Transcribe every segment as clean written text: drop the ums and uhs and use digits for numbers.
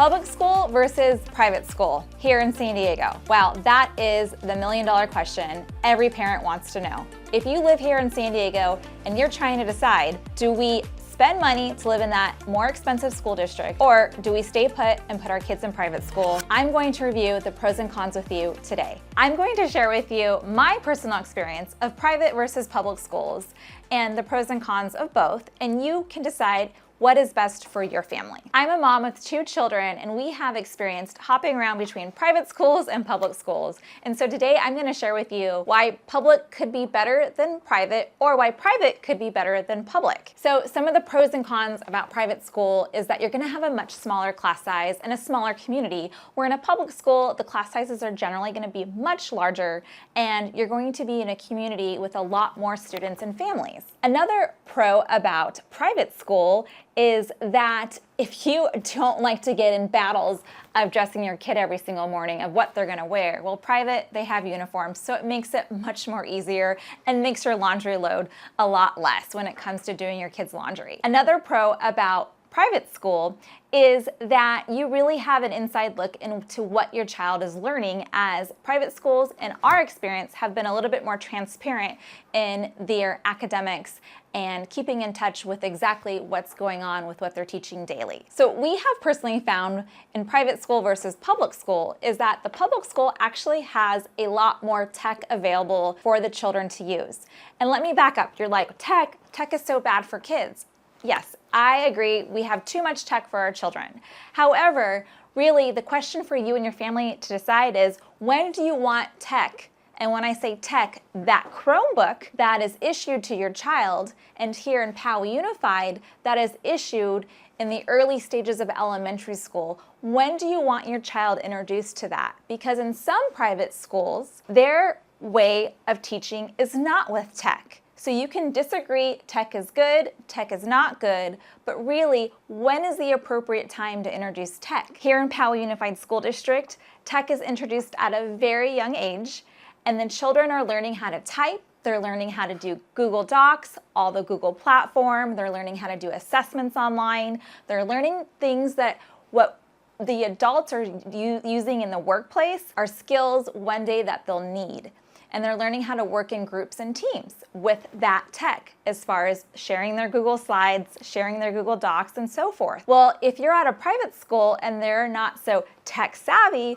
Public school versus private school here in San Diego. Wow, that is the million-dollar question every parent wants to know. If you live here in San Diego and you're trying to decide, do we spend money to live in that more expensive school district, or do we stay put and put our kids in private school? I'm going to review the pros and cons with you today. I'm going to share with you my personal experience of private versus public schools and the pros and cons of both, and you can decide what is best for your family. I'm a mom with 2 children, and we have experienced hopping around between private schools and public schools. And so today I'm gonna share with you why public could be better than private, or why private could be better than public. So some of the pros and cons about private school is that you're gonna have a much smaller class size and a smaller community, where in a public school, the class sizes are generally gonna be much larger, and you're going to be in a community with a lot more students and families. Another pro about private school is that if you don't like to get in battles of dressing your kid every single morning of what they're gonna wear, well, private, they have uniforms, so it makes it much more easier and makes your laundry load a lot less when it comes to doing your kids' laundry. Another pro about private school is that you really have an inside look into what your child is learning, as private schools, in our experience, have been a little bit more transparent in their academics and keeping in touch with exactly what's going on with what they're teaching daily. So we have personally found in private school versus public school is that the public school actually has a lot more tech available for the children to use. And let me back up. You're like, tech is so bad for kids. Yes, I agree. We have too much tech for our children. However, really the question for you and your family to decide is, when do you want tech? And when I say tech, that Chromebook that is issued to your child, and here in Powell Unified, that is issued in the early stages of elementary school, when do you want your child introduced to that? Because in some private schools, their way of teaching is not with tech. So you can disagree, tech is good, tech is not good, but really, when is the appropriate time to introduce tech? Here in Powell Unified School District, tech is introduced at a very young age, and then children are learning how to type, they're learning how to do Google Docs, all the Google platform, they're learning how to do assessments online, they're learning things that what the adults are using in the workplace are skills one day that they'll need. And they're learning how to work in groups and teams with that tech, as far as sharing their Google Slides, sharing their Google Docs, and so forth. Well, if you're at a private school and they're not so tech savvy,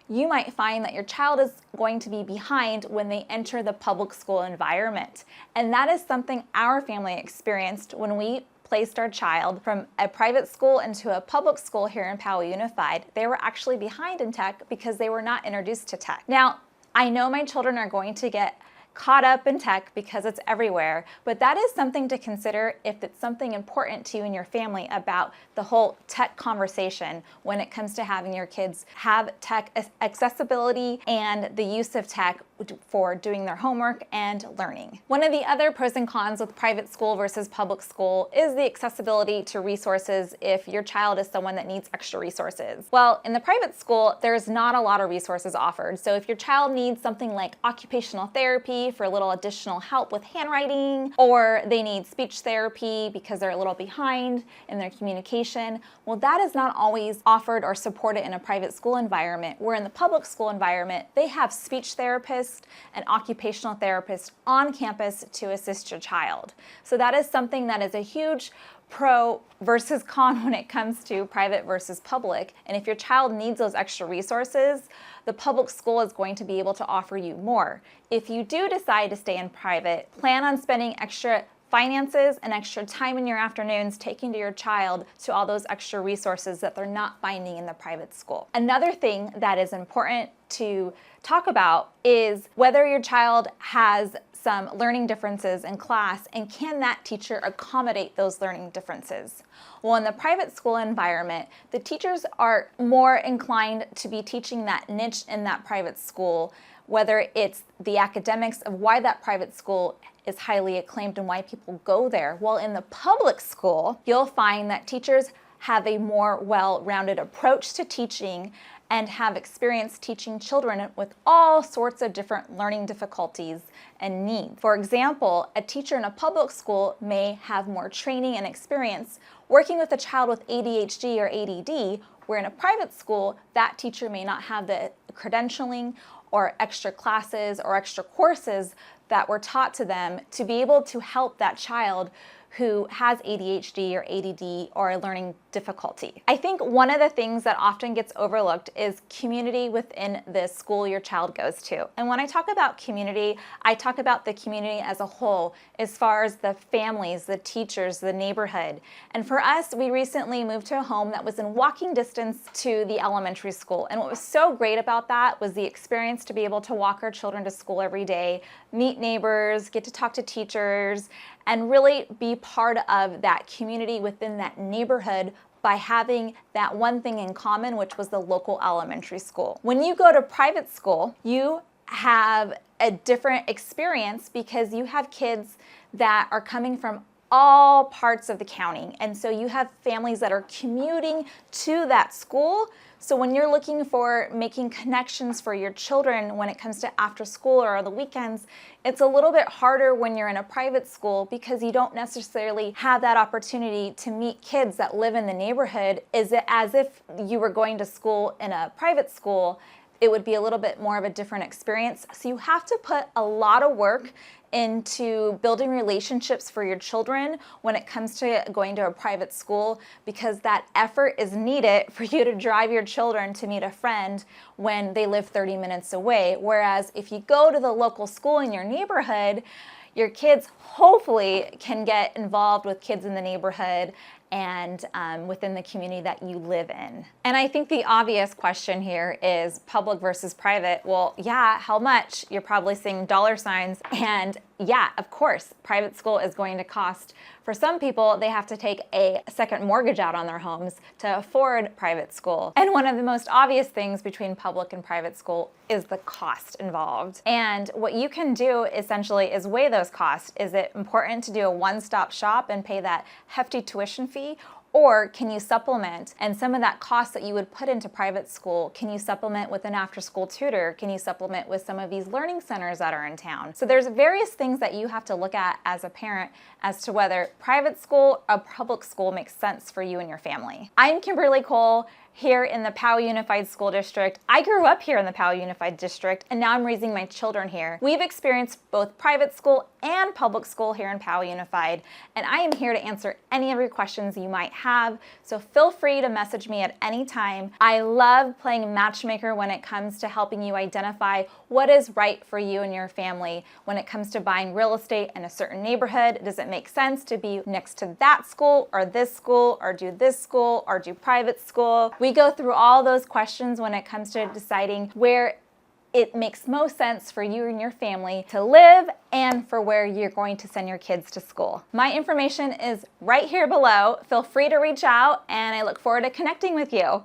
you might find that your child is going to be behind when they enter the public school environment. And that is something our family experienced when we placed our child from a private school into a public school here in Powell Unified. They were actually behind in tech because they were not introduced to tech. Now, I know my children are going to get caught up in tech because it's everywhere, but that is something to consider if it's something important to you and your family about the whole tech conversation when it comes to having your kids have tech accessibility and the use of tech for doing their homework and learning. One of the other pros and cons with private school versus public school is the accessibility to resources if your child is someone that needs extra resources. Well, in the private school, there's not a lot of resources offered. So if your child needs something like occupational therapy for a little additional help with handwriting, or they need speech therapy because they're a little behind in their communication, well, that is not always offered or supported in a private school environment, where in the public school environment, they have speech therapists and occupational therapists on campus to assist your child. So that is something that is a huge pro versus con when it comes to private versus public. And if your child needs those extra resources, the public school is going to be able to offer you more. If you do decide to stay in private, plan on spending extra finances and extra time in your afternoons taking to your child to all those extra resources that they're not finding in the private school. Another thing that is important to talk about is whether your child has some learning differences in class, and can that teacher accommodate those learning differences? Well, in the private school environment, the teachers are more inclined to be teaching that niche in that private school, whether it's the academics of why that private school is highly acclaimed and why people go there. Well, in the public school, you'll find that teachers have a more well-rounded approach to teaching and have experience teaching children with all sorts of different learning difficulties and needs. For example, a teacher in a public school may have more training and experience working with a child with ADHD or ADD, Where in a private school, that teacher may not have the credentialing or extra classes or extra courses that were taught to them to be able to help that child who has ADHD or ADD or a learning difficulty. I think one of the things that often gets overlooked is community within the school your child goes to. And when I talk about community, I talk about the community as a whole, as far as the families, the teachers, the neighborhood. And for us, we recently moved to a home that was in walking distance to the elementary school. And what was so great about that was the experience to be able to walk our children to school every day, meet neighbors, get to talk to teachers, and really be part of that community within that neighborhood by having that one thing in common, which was the local elementary school. When you go to private school, you have a different experience because you have kids that are coming from all parts of the county. And so you have families that are commuting to that school. So when you're looking for making connections for your children when it comes to after school or on the weekends, it's a little bit harder when you're in a private school because you don't necessarily have that opportunity to meet kids that live in the neighborhood. Is it as if you were going to school in a private school? It would be a little bit more of a different experience. So you have to put a lot of work into building relationships for your children when it comes to going to a private school, because that effort is needed for you to drive your children to meet a friend when they live 30 minutes away. Whereas if you go to the local school in your neighborhood, your kids hopefully can get involved with kids in the neighborhood and within the community that you live in. And I think the obvious question here is public versus private. Well, yeah, how much? You're probably seeing dollar signs. And yeah, of course, private school is going to cost. For some people, they have to take a second mortgage out on their homes to afford private school. And one of the most obvious things between public and private school is the cost involved. And what you can do essentially is weigh those costs. Is it important to do a one-stop shop and pay that hefty tuition fee? Or can you supplement, and some of that cost that you would put into private school, can you supplement with an after-school tutor? Can you supplement with some of these learning centers that are in town? So there's various things that you have to look at as a parent as to whether private school or public school makes sense for you and your family. I'm Kimberly Koll, here in the Powell Unified School District. I grew up here in the Powell Unified District, and now I'm raising my children here. We've experienced both private school and public school here in Powell Unified, and I am here to answer any of your questions you might have, so feel free to message me at any time. I love playing matchmaker when it comes to helping you identify what is right for you and your family when it comes to buying real estate in a certain neighborhood. Does it make sense to be next to that school or this school, or do this school or do private school? We go through all those questions when it comes to deciding where it makes most sense for you and your family to live and for where you're going to send your kids to school. My information is right here below. Feel free to reach out, and I look forward to connecting with you.